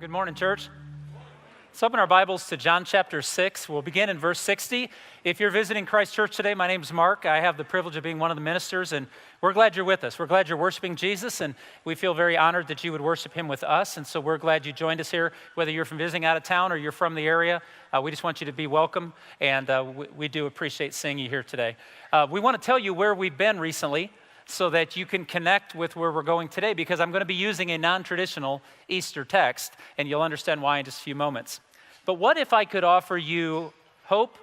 Good morning, church. Let's open our Bibles to John chapter 6. We'll begin in verse 60. If you're visiting Christ Church today, my name is Mark. I have the privilege of being one of the ministers, and we're glad you're with us. We're glad you're worshiping Jesus, and we feel very honored that you would worship him with us. And so we're glad you joined us here, whether you're from visiting out of town or you're from the area. We just want you to be welcome, and we do appreciate seeing you here today. We want to tell you where we've been recently, so that you can connect with where we're going today, because I'm going to be using a non-traditional Easter text, and you'll understand why in just a few moments. But what if I could offer you hope,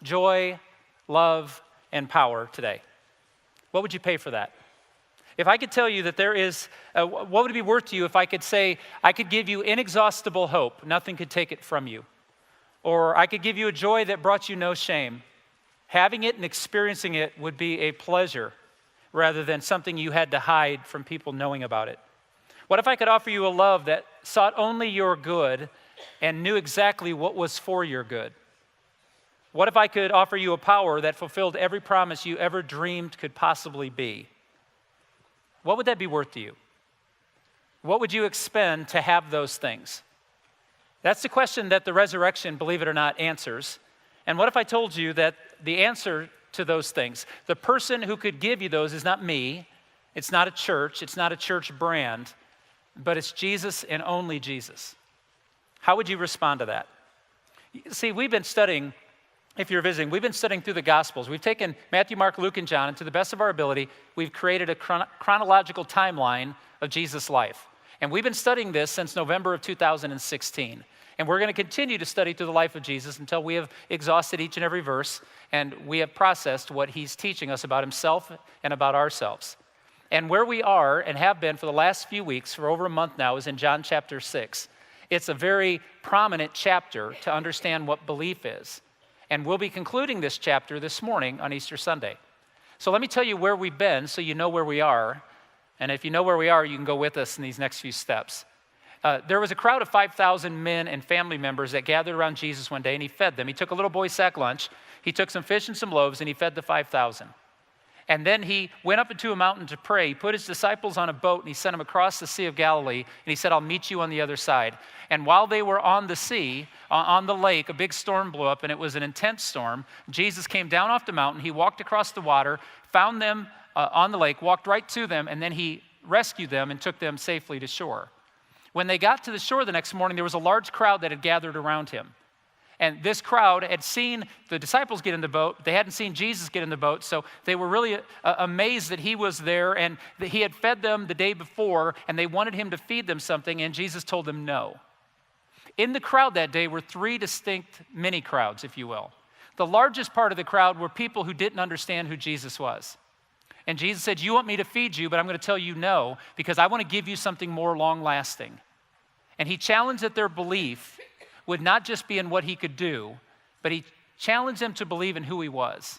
joy, love, and power today? What would you pay for that? If I could tell you that there is, what would it be worth to you if I could say, I could give you inexhaustible hope, nothing could take it from you. Or I could give you a joy that brought you no shame. Having it and experiencing it would be a pleasure, rather than something you had to hide from people knowing about it? What if I could offer you a love that sought only your good and knew exactly what was for your good? What if I could offer you a power that fulfilled every promise you ever dreamed could possibly be? What would that be worth to you? What would you expend to have those things? That's the question that the resurrection, believe it or not, answers. And what if I told you that the answer to those things, the person who could give you those is not me, it's not a church, it's not a church brand, but it's Jesus and only Jesus? How would you respond to that? See, we've been studying, if you're visiting, we've been studying through the Gospels. We've taken Matthew, Mark, Luke, and John, and to the best of our ability, we've created a chronological timeline of Jesus' life. And we've been studying this since November of 2016. And we're going to continue to study through the life of Jesus until we have exhausted each and every verse and we have processed what he's teaching us about himself and about ourselves. And where we are and have been for the last few weeks, for over a month now, is in John chapter 6. It's a very prominent chapter to understand what belief is. And we'll be concluding this chapter this morning on Easter Sunday. So let me tell you where we've been so you know where we are. And if you know where we are, you can go with us in these next few steps. There was a crowd of 5,000 men and family members that gathered around Jesus one day, and he fed them. He took a little boy's sack lunch, he took some fish and some loaves, and he fed the 5,000. And then he went up into a mountain to pray. He put his disciples on a boat, and he sent them across the Sea of Galilee, and he said, I'll meet you on the other side. And while they were on the sea, on the lake, a big storm blew up, and it was an intense storm. Jesus came down off the mountain, he walked across the water, found them on the lake, walked right to them, and then he rescued them and took them safely to shore. When they got to the shore the next morning, there was a large crowd that had gathered around him. And this crowd had seen the disciples get in the boat. They hadn't seen Jesus get in the boat, so they were really amazed that he was there and that he had fed them the day before, and they wanted him to feed them something, and Jesus told them no. In the crowd that day were three distinct mini crowds, if you will. The largest part of the crowd were people who didn't understand who Jesus was. And Jesus said, you want me to feed you, but I'm going to tell you no, because I want to give you something more long-lasting. And he challenged that their belief would not just be in what he could do, but he challenged them to believe in who he was.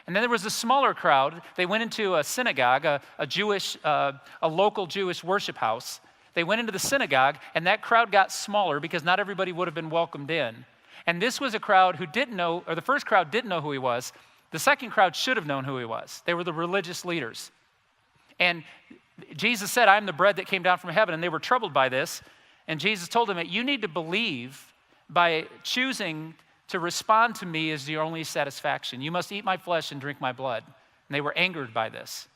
And then there was a smaller crowd. They went into a synagogue, a local Jewish worship house. They went into the synagogue, and that crowd got smaller because not everybody would have been welcomed in. And this was a crowd who didn't know, or the first crowd didn't know who he was. The second crowd should have known who he was. They were the religious leaders. And Jesus said, I am the bread that came down from heaven, and they were troubled by this. And Jesus told them that you need to believe by choosing to respond to me as your only satisfaction. You must eat my flesh and drink my blood. And they were angered by this.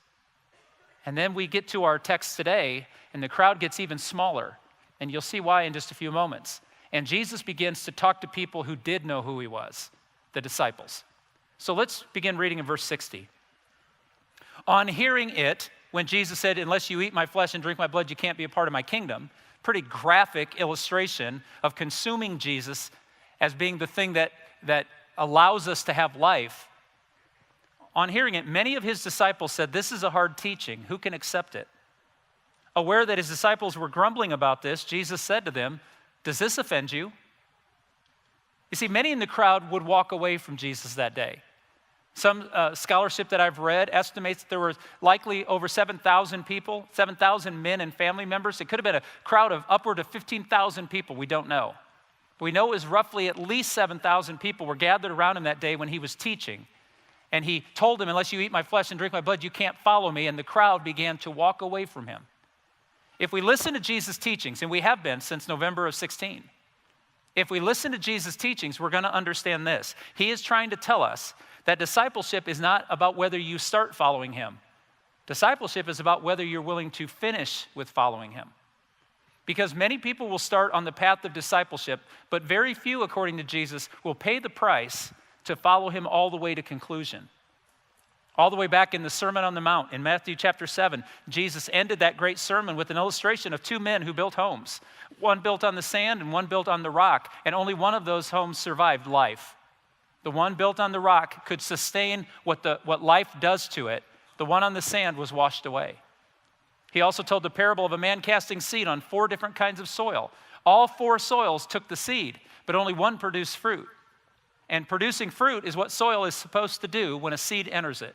And then we get to our text today, and the crowd gets even smaller. And you'll see why in just a few moments. And Jesus begins to talk to people who did know who he was, the disciples. So let's begin reading in verse 60. On hearing it, when Jesus said, unless you eat my flesh and drink my blood, you can't be a part of my kingdom, pretty graphic illustration of consuming Jesus as being the thing that allows us to have life. On hearing it, many of his disciples said, this is a hard teaching. Who can accept it? Aware that his disciples were grumbling about this, Jesus said to them, does this offend you? You see, many in the crowd would walk away from Jesus that day. Some scholarship that I've read estimates that there were likely over 7,000 people, 7,000 men and family members. It could have been a crowd of upward of 15,000 people. We don't know. We know it was roughly at least 7,000 people were gathered around him that day when he was teaching. And he told them, unless you eat my flesh and drink my blood, you can't follow me. And the crowd began to walk away from him. If we listen to Jesus' teachings, and we have been since November of 16, if we listen to Jesus' teachings, we're going to understand this. He is trying to tell us that discipleship is not about whether you start following him. Discipleship is about whether you're willing to finish with following him. Because many people will start on the path of discipleship, but very few, according to Jesus, will pay the price to follow him all the way to conclusion. All the way back in the Sermon on the Mount, in Matthew chapter 7, Jesus ended that great sermon with an illustration of two men who built homes. One built on the sand and one built on the rock, and only one of those homes survived life. The one built on the rock could sustain what life does to it. The one on the sand was washed away. He also told the parable of a man casting seed on 4 different kinds of soil. All 4 soils took the seed, but only one produced fruit. And producing fruit is what soil is supposed to do when a seed enters it.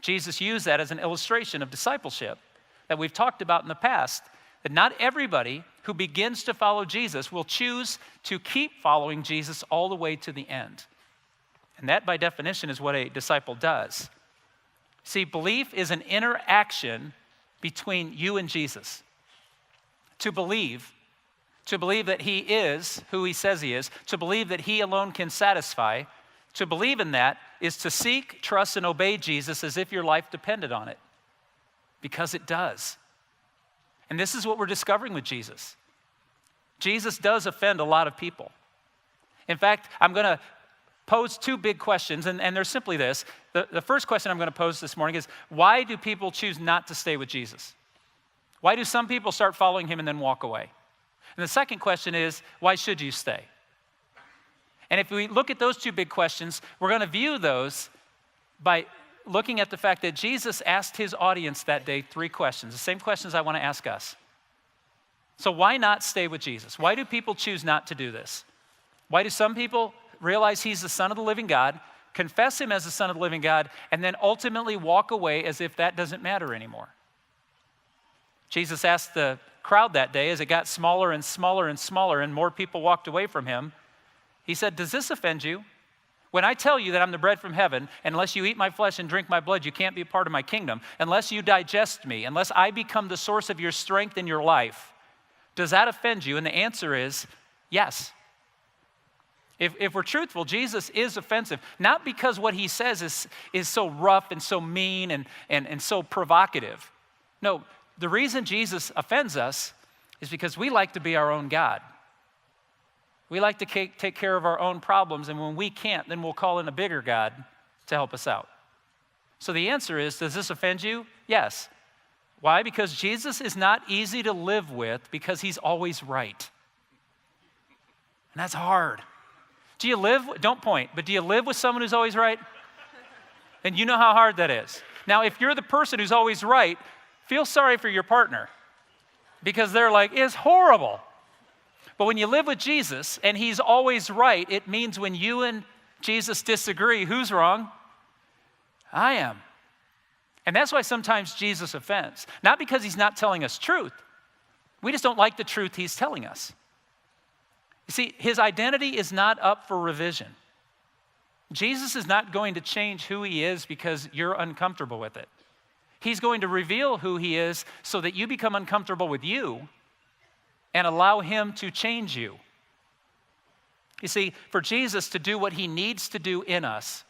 Jesus used that as an illustration of discipleship that we've talked about in the past, that not everybody who begins to follow Jesus will choose to keep following Jesus all the way to the end. And that, by definition, is what a disciple does. See, belief is an interaction between you and Jesus. To believe that he is who he says he is, to believe that he alone can satisfy, to believe in that is to seek, trust, and obey Jesus as if your life depended on it. Because it does. And this is what we're discovering with Jesus. Jesus does offend a lot of people. In fact, I'm going to pose 2 big questions, and they're simply this. The first question I'm going to pose this morning is, why do people choose not to stay with Jesus? Why do some people start following him and then walk away? And the second question is, why should you stay? And if we look at those 2 big questions, we're going to view those by looking at the fact that Jesus asked his audience that day 3 questions, the same questions I want to ask us. So why not stay with Jesus? Why do people choose not to do this? Why do some people realize he's the Son of the living God, confess him as the Son of the living God, and then ultimately walk away as if that doesn't matter anymore? Jesus asked the crowd that day, as it got smaller and smaller and smaller and more people walked away from him, he said, "Does this offend you? When I tell you that I'm the bread from heaven, unless you eat my flesh and drink my blood, you can't be a part of my kingdom. Unless you digest me, unless I become the source of your strength in your life, does that offend you?" And the answer is yes. If we're truthful, Jesus is offensive, not because what he says is so rough and so mean and so provocative. No, the reason Jesus offends us is because we like to be our own God. We like to take care of our own problems, and when we can't, then we'll call in a bigger God to help us out. So the answer is, does this offend you? Yes. Why? Because Jesus is not easy to live with because he's always right. And that's hard. Do you live, don't point, but do you live with someone who's always right? And you know how hard that is. Now, if you're the person who's always right, feel sorry for your partner because they're like, it's horrible. But when you live with Jesus and he's always right, it means when you and Jesus disagree, who's wrong? I am. And that's why sometimes Jesus offends. Not because he's not telling us truth. We just don't like the truth he's telling us. You see, his identity is not up for revision. Jesus is not going to change who he is because you're uncomfortable with it. He's going to reveal who he is so that you become uncomfortable with you and allow him to change you. You see, for Jesus to do what he needs to do in us,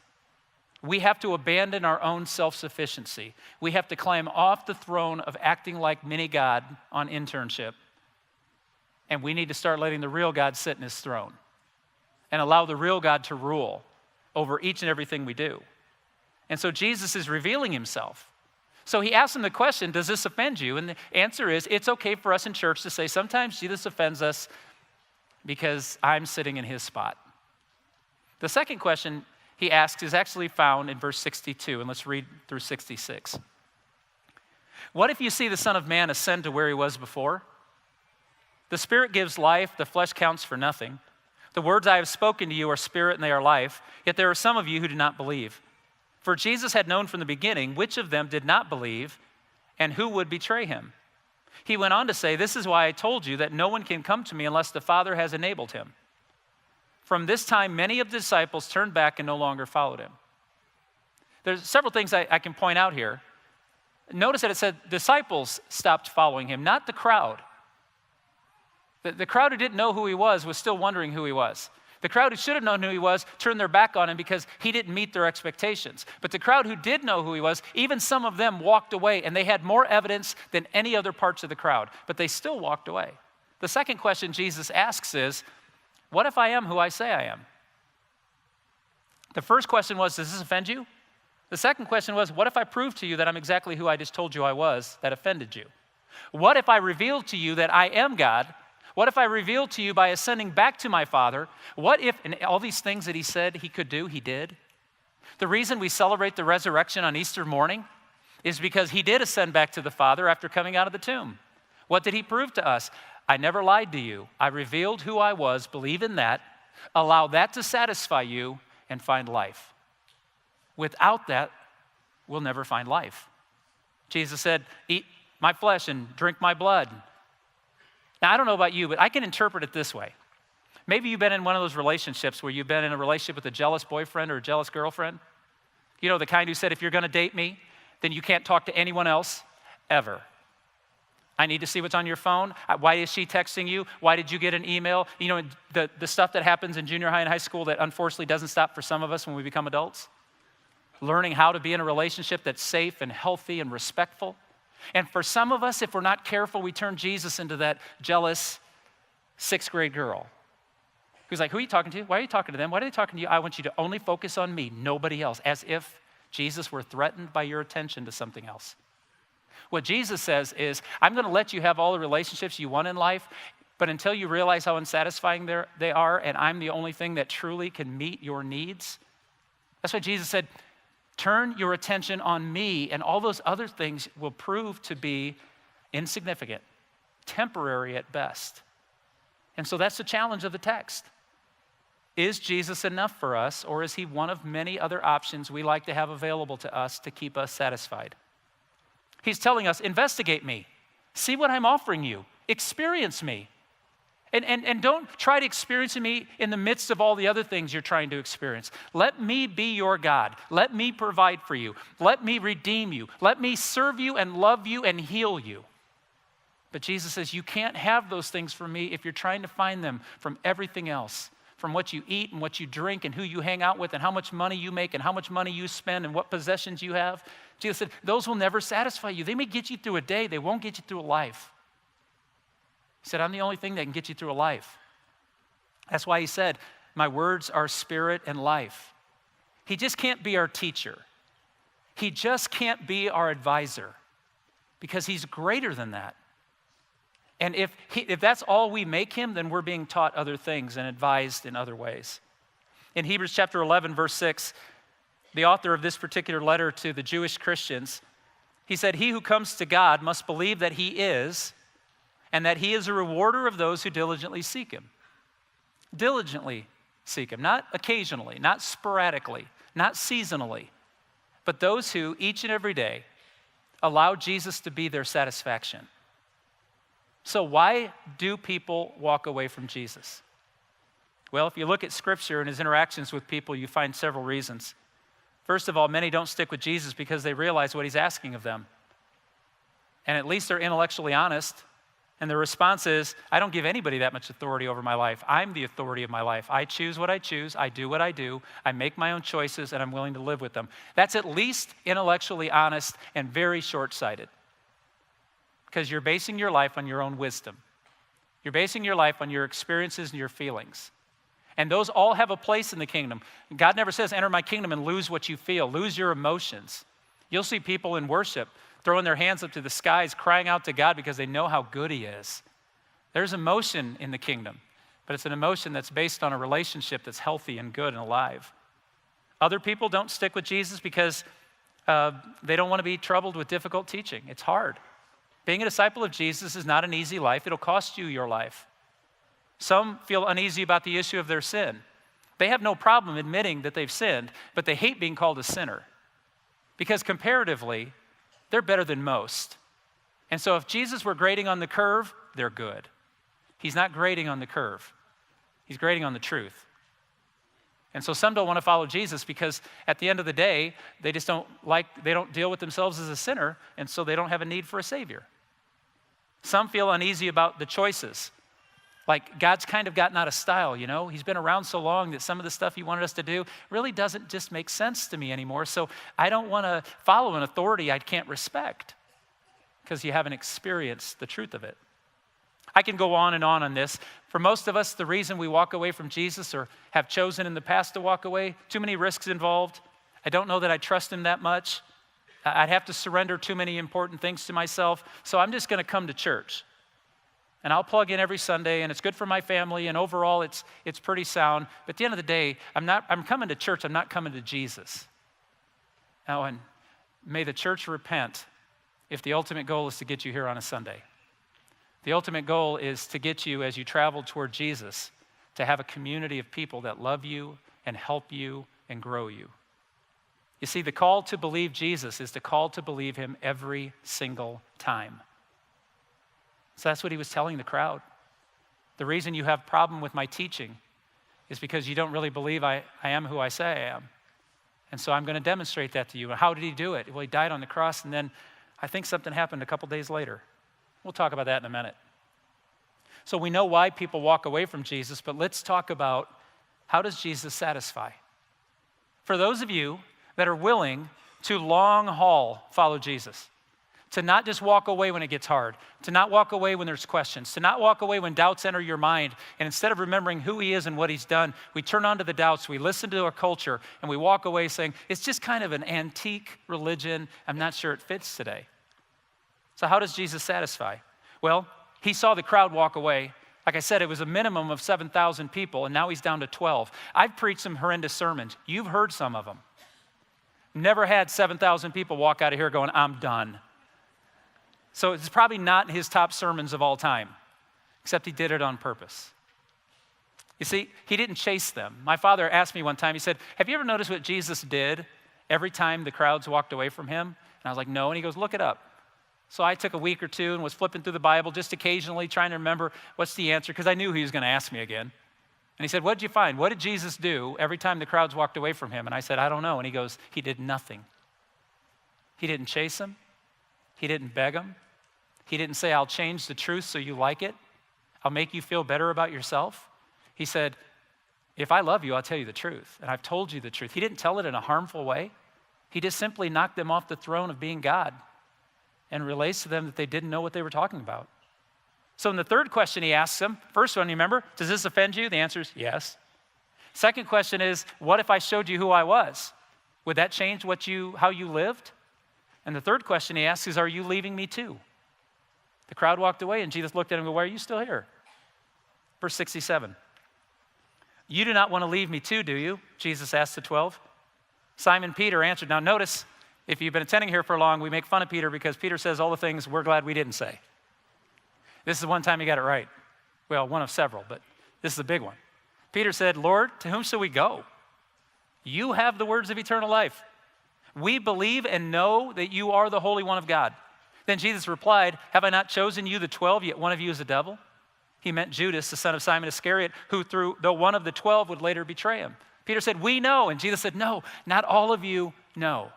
we have to abandon our own self-sufficiency. We have to climb off the throne of acting like mini-God on internship. And we need to start letting the real God sit in his throne and allow the real God to rule over each and everything we do. And so Jesus is revealing himself. So he asks him the question, does this offend you? And the answer is, it's okay for us in church to say, sometimes Jesus offends us because I'm sitting in his spot. The second question he asks is actually found in verse 62, and let's read through 66. What if you see the Son of Man ascend to where he was before? The Spirit gives life, the flesh counts for nothing. The words I have spoken to you are spirit and they are life, yet there are some of you who do not believe. For Jesus had known from the beginning which of them did not believe and who would betray him. He went on to say, this is why I told you that no one can come to me unless the Father has enabled him. From this time, many of the disciples turned back and no longer followed him. There's several things I can point out here. Notice that it said disciples stopped following him, not the crowd. The crowd who didn't know who he was still wondering who he was. The crowd who should have known who he was turned their back on him because he didn't meet their expectations. But the crowd who did know who he was, even some of them walked away, and they had more evidence than any other parts of the crowd, but they still walked away. The second question Jesus asks is, what if I am who I say I am? The first question was, does this offend you? The second question was, what if I prove to you that I'm exactly who I just told you I was that offended you? What if I reveal to you that I am God? What if I reveal to you by ascending back to my Father? What if, and all these things that he said he could do, he did? The reason we celebrate the resurrection on Easter morning is because he did ascend back to the Father after coming out of the tomb. What did he prove to us? I never lied to you. I revealed who I was. Believe in that. Allow that to satisfy you and find life. Without that, we'll never find life. Jesus said, eat my flesh and drink my blood. Now, I don't know about you, but I can interpret it this way. Maybe you've been in one of those relationships where you've been in a relationship with a jealous boyfriend or a jealous girlfriend. You know, the kind who said, if you're going to date me, then you can't talk to anyone else ever. I need to see what's on your phone. Why is she texting you? Why did you get an email? You know, the stuff that happens in junior high and high school that unfortunately doesn't stop for some of us when we become adults. Learning how to be in a relationship that's safe and healthy and respectful. And for some of us, if we're not careful, we turn Jesus into that jealous 6th grade girl who's like, who are you talking to? Why are you talking to them? Why are they talking to you? I want you to only focus on me, nobody else, as if Jesus were threatened by your attention to something else. What Jesus says is, I'm going to let you have all the relationships you want in life, but until you realize how unsatisfying they are, and I'm the only thing that truly can meet your needs. That's why Jesus said, turn your attention on me, and all those other things will prove to be insignificant, temporary at best. And so that's the challenge of the text. Is Jesus enough for us, or is he one of many other options we like to have available to us to keep us satisfied? He's telling us, investigate me. See what I'm offering you. Experience me. And don't try to experience me in the midst of all the other things you're trying to experience. Let me be your God. Let me provide for you. Let me redeem you. Let me serve you and love you and heal you. But Jesus says you can't have those things from me if you're trying to find them from everything else, from what you eat and what you drink and who you hang out with and how much money you make and how much money you spend and what possessions you have. Jesus said, those will never satisfy you. They may get you through a day. They won't get you through a life. He said, I'm the only thing that can get you through a life. That's why he said, my words are spirit and life. He just can't be our teacher. He just can't be our advisor because he's greater than that. And if that's all we make him, then we're being taught other things and advised in other ways. In Hebrews chapter 11, verse 6, the author of this particular letter to the Jewish Christians, he said, he who comes to God must believe that he is, and that he is a rewarder of those who diligently seek him. Diligently seek him, not occasionally, not sporadically, not seasonally, but those who each and every day allow Jesus to be their satisfaction. So why do people walk away from Jesus? Well, if you look at Scripture and his interactions with people, you find several reasons. First of all, many don't stick with Jesus because they realize what he's asking of them. And at least they're intellectually honest. And the response is, I don't give anybody that much authority over my life. I'm the authority of my life. I choose what I choose. I do what I do. I make my own choices, and I'm willing to live with them. That's at least intellectually honest and very short-sighted. Because you're basing your life on your own wisdom. You're basing your life on your experiences and your feelings. And those all have a place in the kingdom. God never says, enter my kingdom and lose what you feel. Lose your emotions. You'll see people in worship throwing their hands up to the skies, crying out to God because they know how good he is. There's emotion in the kingdom, but it's an emotion that's based on a relationship that's healthy and good and alive. Other people don't stick with Jesus because they don't want to be troubled with difficult teaching. It's hard. Being a disciple of Jesus is not an easy life. It'll cost you your life. Some feel uneasy about the issue of their sin. They have no problem admitting that they've sinned, but they hate being called a sinner because comparatively, they're better than most. And so if Jesus were grading on the curve, they're good. He's not grading on the curve. He's grading on the truth. And so some don't want to follow Jesus because at the end of the day, they don't deal with themselves as a sinner, and so they don't have a need for a Savior. Some feel uneasy about the choices. Like God's kind of gotten out of style, you know? He's been around so long that some of the stuff he wanted us to do really doesn't just make sense to me anymore. So I don't want to follow an authority I can't respect because you haven't experienced the truth of it. I can go on this. For most of us, the reason we walk away from Jesus or have chosen in the past to walk away, too many risks involved. I don't know that I trust him that much. I'd have to surrender too many important things to myself. So I'm just going to come to church. And I'll plug in every Sunday, and it's good for my family, and overall it's pretty sound. But at the end of the day, I'm coming to church, I'm not coming to Jesus. Now, and may the church repent if the ultimate goal is to get you here on a Sunday. The ultimate goal is to get you, as you travel toward Jesus, to have a community of people that love you and help you and grow you. You see, the call to believe Jesus is the call to believe him every single time. So that's what he was telling the crowd. The reason you have a problem with my teaching is because you don't really believe I am who I say I am. And so I'm going to demonstrate that to you. And how did he do it? Well, he died on the cross, and then I think something happened a couple days later. We'll talk about that in a minute. So we know why people walk away from Jesus, but let's talk about how does Jesus satisfy? For those of you that are willing to long haul follow Jesus, to not just walk away when it gets hard, to not walk away when there's questions, to not walk away when doubts enter your mind, and instead of remembering who he is and what he's done, we turn on to the doubts, we listen to our culture, and we walk away saying, it's just kind of an antique religion, I'm not sure it fits today. So how does Jesus satisfy? Well, he saw the crowd walk away. Like I said, it was a minimum of 7,000 people, and now he's down to 12. I've preached some horrendous sermons. You've heard some of them. Never had 7,000 people walk out of here going, I'm done. So it's probably not his top sermons of all time, except he did it on purpose. You see, he didn't chase them. My father asked me one time, he said, have you ever noticed what Jesus did every time the crowds walked away from him? And I was like, no. And he goes, look it up. So I took a week or two and was flipping through the Bible just occasionally trying to remember what's the answer, because I knew he was going to ask me again. And he said, what did you find? What did Jesus do every time the crowds walked away from him? And I said, I don't know. And he goes, he did nothing. He didn't chase them. He didn't beg them. He didn't say, I'll change the truth so you like it. I'll make you feel better about yourself. He said, if I love you, I'll tell you the truth. And I've told you the truth. He didn't tell it in a harmful way. He just simply knocked them off the throne of being God and relays to them that they didn't know what they were talking about. So in the third question he asks them, first one, you remember, does this offend you? The answer is yes. Second question is, what if I showed you who I was? Would that change how you lived? And the third question he asks is, are you leaving me too? The crowd walked away, and Jesus looked at him and goes, why are you still here? Verse 67. You do not want to leave me too, do you? Jesus asked the 12. Simon Peter answered. Now notice, if you've been attending here for long, we make fun of Peter because Peter says all the things we're glad we didn't say. This is the one time he got it right. Well, one of several, but this is a big one. Peter said, Lord, to whom shall we go? You have the words of eternal life. We believe and know that you are the Holy One of God. Then Jesus replied, have I not chosen you the 12, yet one of you is a devil? He meant Judas, the son of Simon Iscariot, who though one of the 12 would later betray him. Peter said, we know. And Jesus said, no, not all of you know.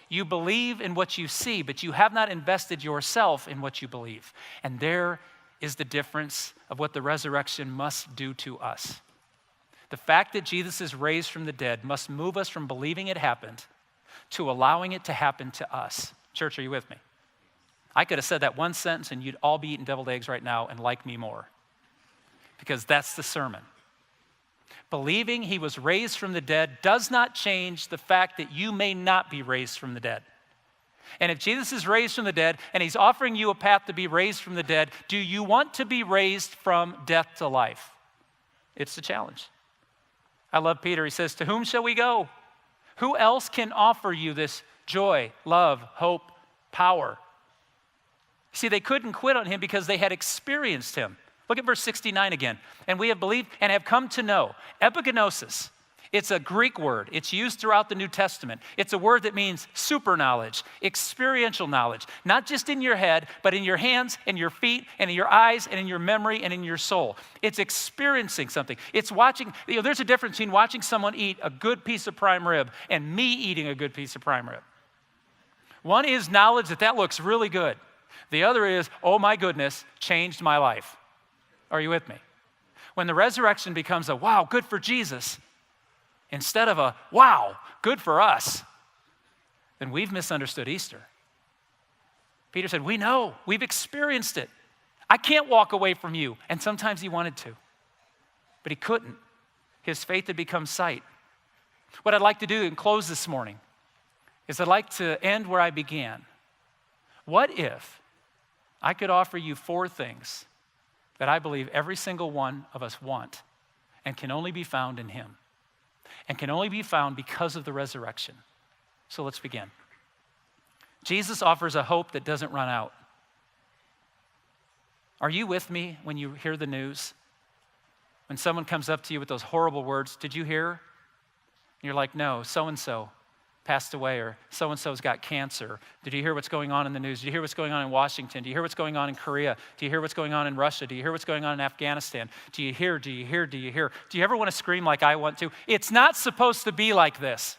You believe in what you see, but you have not invested yourself in what you believe. And there is the difference of what the resurrection must do to us. The fact that Jesus is raised from the dead must move us from believing it happened to allowing it to happen to us. Church, are you with me? I could have said that one sentence and you'd all be eating deviled eggs right now and like me more, because that's the sermon. Believing he was raised from the dead does not change the fact that you may not be raised from the dead. And if Jesus is raised from the dead and he's offering you a path to be raised from the dead, do you want to be raised from death to life? It's the challenge. I love Peter. He says, to whom shall we go? Who else can offer you this joy, love, hope, power? See, they couldn't quit on him because they had experienced him. Look at verse 69 again. And we have believed and have come to know. Epigenosis It's a Greek word. It's used throughout the New Testament. It's a word that means super knowledge, experiential knowledge, not just in your head, but in your hands and your feet and in your eyes and in your memory and in your soul. It's experiencing something. It's watching, there's a difference between watching someone eat a good piece of prime rib and me eating a good piece of prime rib. One is knowledge that looks really good. The other is, oh my goodness, changed my life. Are you with me? When the resurrection becomes a wow, good for Jesus, instead of a, wow, good for us, then we've misunderstood Easter. Peter said, we know, we've experienced it. I can't walk away from you. And sometimes he wanted to, but he couldn't. His faith had become sight. What I'd like to do and close this morning is I'd like to end where I began. What if I could offer you 4 things that I believe every single one of us want and can only be found in him? And can only be found because of the resurrection. So let's begin. Jesus offers a hope that doesn't run out. Are you with me when you hear the news? When someone comes up to you with those horrible words, did you hear? And you're like, no, so-and-so passed away, or so-and-so's got cancer. Did you hear what's going on in the news? Did you hear what's going on in Washington? Do you hear what's going on in Korea? Do you hear what's going on in Russia? Do you hear what's going on in Afghanistan? Do you hear? Do you hear? Do you hear? Do you ever want to scream like I want to? It's not supposed to be like this.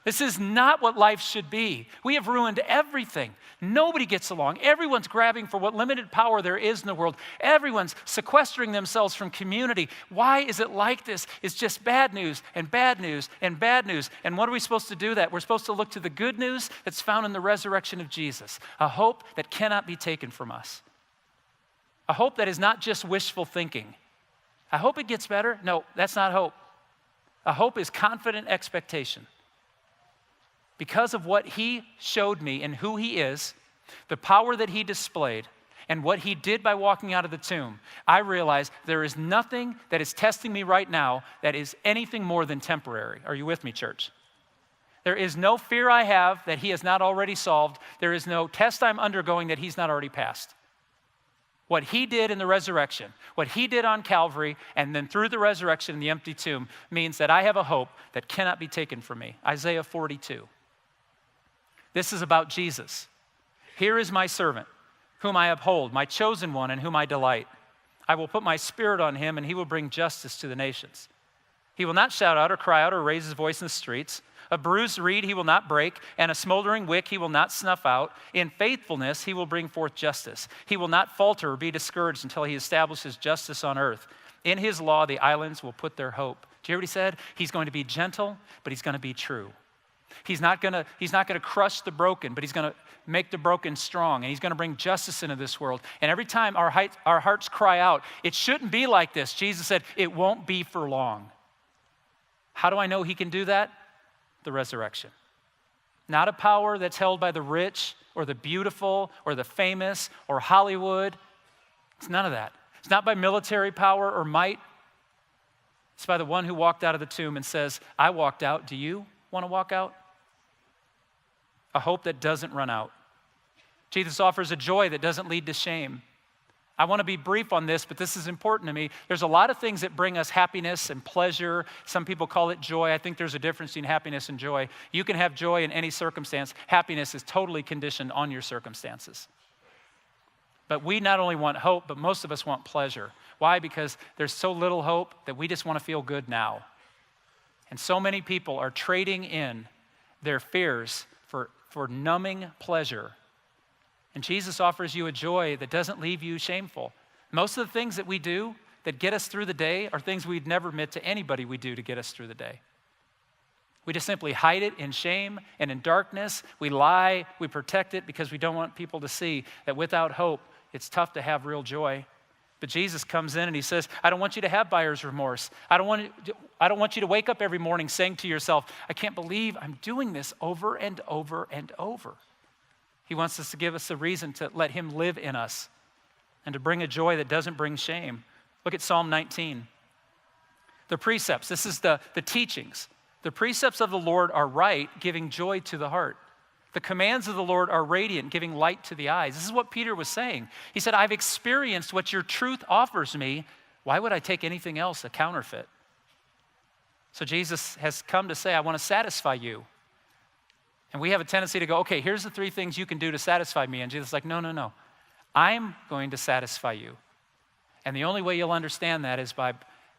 This is not what life should be. We have ruined everything. Nobody gets along. Everyone's grabbing for what limited power there is in the world. Everyone's sequestering themselves from community. Why is it like this? It's just bad news and bad news and bad news. And what are we supposed to do that? We're supposed to look to the good news that's found in the resurrection of Jesus, a hope that cannot be taken from us, a hope that is not just wishful thinking. I hope it gets better. No, that's not hope. A hope is confident expectation. Because of what he showed me and who he is, the power that he displayed, and what he did by walking out of the tomb, I realize there is nothing that is testing me right now that is anything more than temporary. Are you with me, church? There is no fear I have that he has not already solved. There is no test I'm undergoing that he's not already passed. What he did in the resurrection, what he did on Calvary, and then through the resurrection in the empty tomb means that I have a hope that cannot be taken from me. Isaiah 42. This is about Jesus. Here is my servant, whom I uphold, my chosen one in whom I delight. I will put my spirit on him, and he will bring justice to the nations. He will not shout out or cry out or raise his voice in the streets. A bruised reed he will not break, and a smoldering wick he will not snuff out. In faithfulness he will bring forth justice. He will not falter or be discouraged until he establishes justice on earth. In his law the islands will put their hope. Do you hear what he said? He's going to be gentle, but he's going to be true. He's not going to crush the broken, but he's going to make the broken strong, and he's going to bring justice into this world. And every time our hearts cry out, it shouldn't be like this. Jesus said, it won't be for long. How do I know he can do that? The resurrection. Not a power that's held by the rich or the beautiful or the famous or Hollywood. It's none of that. It's not by military power or might. It's by the one who walked out of the tomb and says, I walked out. Do you want to walk out? A hope that doesn't run out. Jesus offers a joy that doesn't lead to shame. I want to be brief on this, but this is important to me. There's a lot of things that bring us happiness and pleasure. Some people call it joy. I think there's a difference between happiness and joy. You can have joy in any circumstance. Happiness is totally conditioned on your circumstances. But we not only want hope, but most of us want pleasure. Why? Because there's so little hope that we just want to feel good now. And so many people are trading in their fears for numbing pleasure. And Jesus offers you a joy that doesn't leave you shameful. Most of the things that we do that get us through the day are things we'd never admit to anybody we do to get us through the day. We just simply hide it in shame and in darkness. We lie, we protect it because we don't want people to see that without hope, it's tough to have real joy. But Jesus comes in and he says, I don't want you to have buyer's remorse. I don't want you to wake up every morning saying to yourself, I can't believe I'm doing this over and over and over. He wants us to give us a reason to let him live in us and to bring a joy that doesn't bring shame. Look at Psalm 19. The precepts, this is the teachings. The precepts of the Lord are right, giving joy to the heart. The commands of the Lord are radiant, giving light to the eyes. This is what Peter was saying. He said, I've experienced what your truth offers me. Why would I take anything else, a counterfeit? So Jesus has come to say, I want to satisfy you. And we have a tendency to go, okay, here's the 3 things you can do to satisfy me. And Jesus is like, no, no, no. I'm going to satisfy you. And the only way you'll understand that is by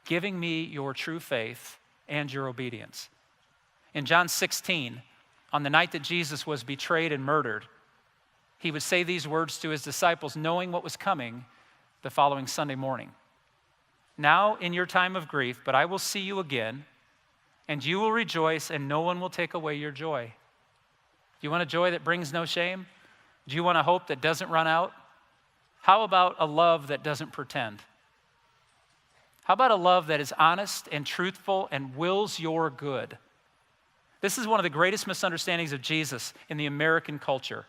giving me your true faith and your obedience. In John 16, on the night that Jesus was betrayed and murdered, he would say these words to his disciples, knowing what was coming the following Sunday morning. Now in your time of grief, but I will see you again, and you will rejoice, and no one will take away your joy. Do you want a joy that brings no shame? Do you want a hope that doesn't run out? How about a love that doesn't pretend? How about a love that is honest and truthful and wills your good? This is one of the greatest misunderstandings of Jesus in the American culture,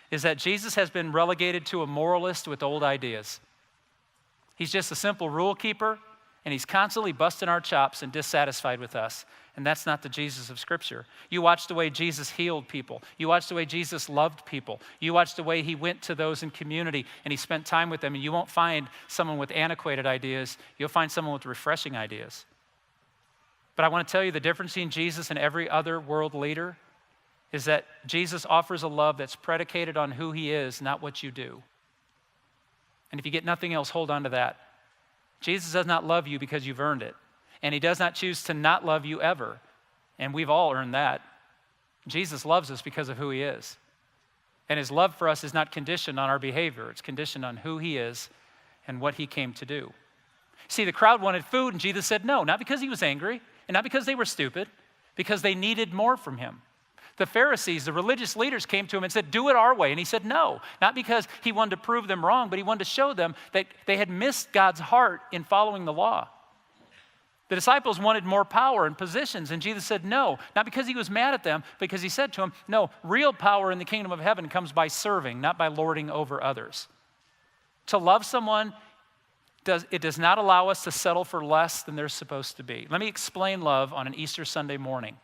is that Jesus has been relegated to a moralist with old ideas. He's just a simple rule keeper, and he's constantly busting our chops and dissatisfied with us. And that's not the Jesus of Scripture. You watch the way Jesus healed people. You watch the way Jesus loved people. You watch the way he went to those in community and he spent time with them. And you won't find someone with antiquated ideas. You'll find someone with refreshing ideas. But I want to tell you the difference between Jesus and every other world leader is that Jesus offers a love that's predicated on who he is, not what you do. And if you get nothing else, hold on to that. Jesus does not love you because you've earned it. And he does not choose to not love you ever. And we've all earned that. Jesus loves us because of who he is. And his love for us is not conditioned on our behavior. It's conditioned on who he is and what he came to do. See, the crowd wanted food, and Jesus said no, not because he was angry and not because they were stupid, because they needed more from him. The Pharisees, the religious leaders, came to him and said, do it our way. And he said no, not because he wanted to prove them wrong, but he wanted to show them that they had missed God's heart in following the law. The disciples wanted more power and positions, and Jesus said no, not because he was mad at them, but because he said to them, no, real power in the kingdom of heaven comes by serving, not by lording over others. To love someone, it does not allow us to settle for less than they're supposed to be. Let me explain love on an Easter Sunday morning.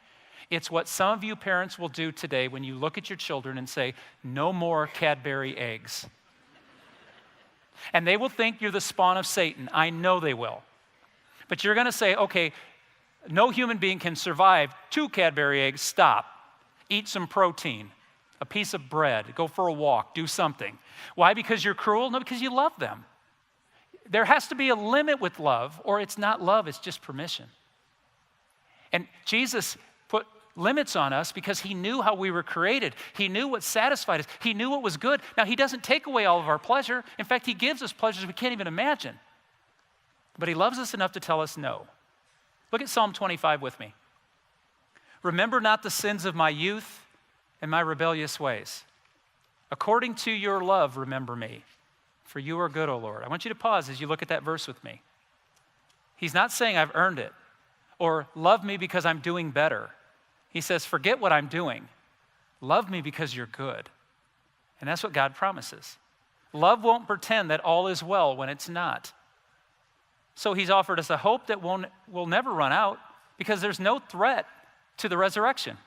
It's what some of you parents will do today when you look at your children and say, no more Cadbury eggs. And they will think you're the spawn of Satan. I know they will. But you're going to say, okay, no human being can survive 2 Cadbury eggs. Stop. Eat some protein, a piece of bread, go for a walk, do something. Why? Because you're cruel? No, because you love them. There has to be a limit with love, or it's not love, it's just permission. And Jesus put limits on us because he knew how we were created. He knew what satisfied us. He knew what was good. Now, he doesn't take away all of our pleasure. In fact, he gives us pleasures we can't even imagine. But he loves us enough to tell us no. Look at Psalm 25 with me. Remember not the sins of my youth and my rebellious ways. According to your love, remember me, for you are good, O Lord. I want you to pause as you look at that verse with me. He's not saying I've earned it or love me because I'm doing better. He says, forget what I'm doing. Love me because you're good. And that's what God promises. Love won't pretend that all is well when it's not. So he's offered us a hope that will never run out because there's no threat to the resurrection.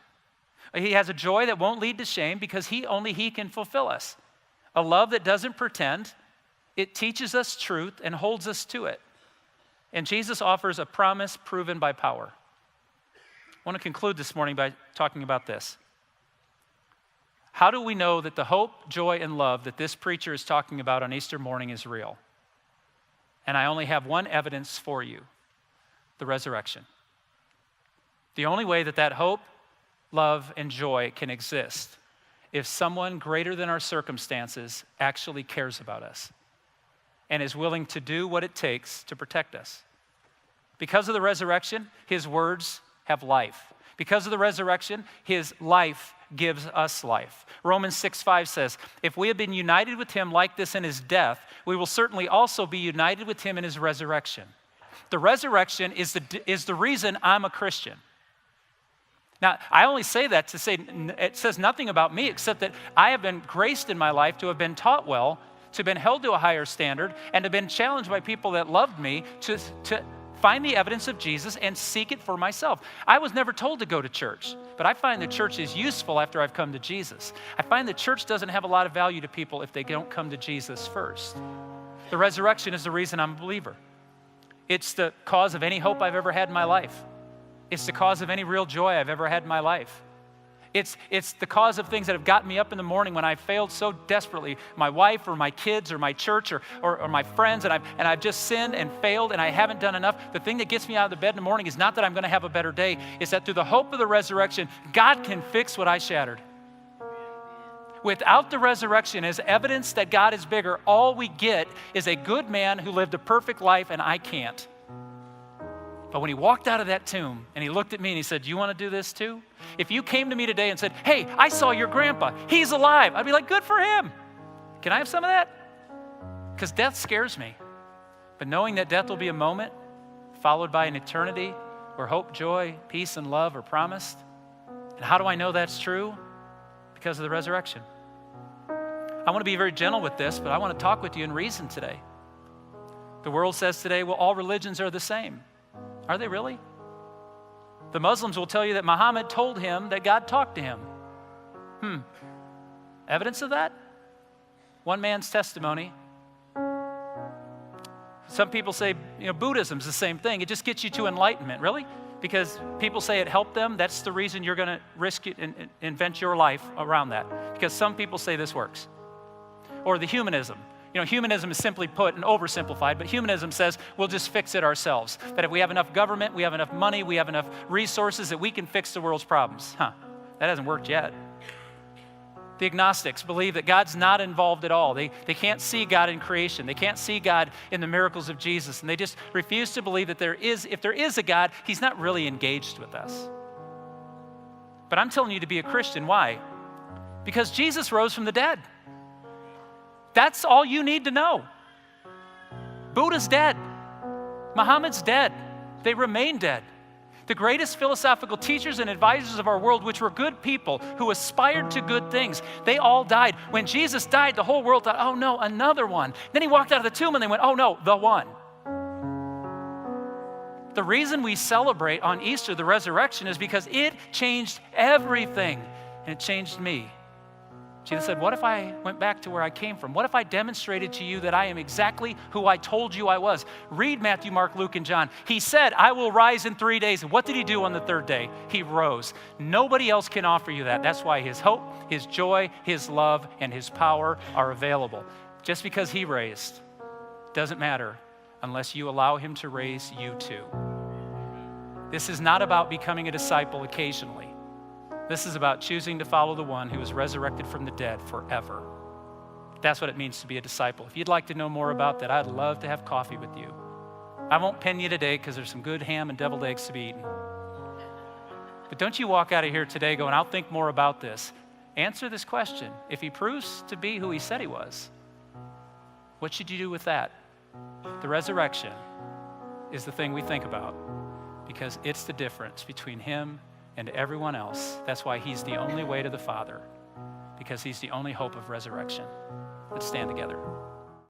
He has a joy that won't lead to shame because only he can fulfill us. A love that doesn't pretend. It teaches us truth and holds us to it. And Jesus offers a promise proven by power. I want to conclude this morning by talking about this. How do we know that the hope, joy, and love that this preacher is talking about on Easter morning is real? And I only have one evidence for you, the resurrection. The only way that hope, love, and joy can exist if someone greater than our circumstances actually cares about us and is willing to do what it takes to protect us. Because of the resurrection, his words have life. Because of the resurrection, his life gives us life. Romans 6:5 says, if we have been united with him like this in his death, we will certainly also be united with him in his resurrection. The resurrection is the reason I'm a Christian. Now, I only say that to say it says nothing about me except that I have been graced in my life to have been taught well, to have been held to a higher standard, and to have been challenged by people that loved me to find the evidence of Jesus and seek it for myself. I was never told to go to church, but I find the church is useful after I've come to Jesus. I find the church doesn't have a lot of value to people if they don't come to Jesus first. The resurrection is the reason I'm a believer. It's the cause of any hope I've ever had in my life. It's the cause of any real joy I've ever had in my life. It's the cause of things that have gotten me up in the morning when I failed so desperately, my wife or my kids or my church or my friends, and I've just sinned and failed and I haven't done enough. The thing that gets me out of the bed in the morning is not that I'm going to have a better day. It's that through the hope of the resurrection, God can fix what I shattered. Without the resurrection as evidence that God is bigger, all we get is a good man who lived a perfect life and I can't. But when he walked out of that tomb and he looked at me and he said, "You want to do this too?" If you came to me today and said, "Hey, I saw your grandpa, he's alive," I'd be like, "Good for him. Can I have some of that?" Because death scares me. But knowing that death will be a moment followed by an eternity where hope, joy, peace, and love are promised. And how do I know that's true? Because of the resurrection. I want to be very gentle with this, but I want to talk with you in reason today. The world says today, well, all religions are the same. Are they really? The Muslims will tell you that Muhammad told him that God talked to him. Evidence of that? One man's testimony. Some people say, Buddhism's the same thing. It just gets you to enlightenment. Really? Because people say it helped them. That's the reason you're going to risk it and invent your life around that. Because some people say this works. Or the humanism. Humanism is simply put and oversimplified, but humanism says we'll just fix it ourselves. That if we have enough government, we have enough money, we have enough resources that we can fix the world's problems. That hasn't worked yet. The agnostics believe that God's not involved at all. They can't see God in creation. They can't see God in the miracles of Jesus. And they just refuse to believe that if there is a God, he's not really engaged with us. But I'm telling you to be a Christian. Why? Because Jesus rose from the dead. That's all you need to know. Buddha's dead. Muhammad's dead. They remain dead. The greatest philosophical teachers and advisors of our world, which were good people who aspired to good things, they all died. When Jesus died, the whole world thought, "Oh no, another one." Then he walked out of the tomb and they went, "Oh no, the one." The reason we celebrate on Easter the resurrection is because it changed everything, and it changed me. Jesus said, what if I went back to where I came from? What if I demonstrated to you that I am exactly who I told you I was? Read Matthew, Mark, Luke, and John. He said, "I will rise in 3 days." And what did he do on the third day? He rose. Nobody else can offer you that. That's why his hope, his joy, his love, and his power are available. Just because he raised doesn't matter unless you allow him to raise you too. This is not about becoming a disciple occasionally. This is about choosing to follow the one who was resurrected from the dead forever. That's what it means to be a disciple. If you'd like to know more about that, I'd love to have coffee with you. I won't pin you today because there's some good ham and deviled eggs to be eaten. But don't you walk out of here today going, "I'll think more about this." Answer this question. If he proves to be who he said he was, what should you do with that? The resurrection is the thing we think about because it's the difference between him and everyone else. That's why he's the only way to the Father, because he's the only hope of resurrection. Let's stand together.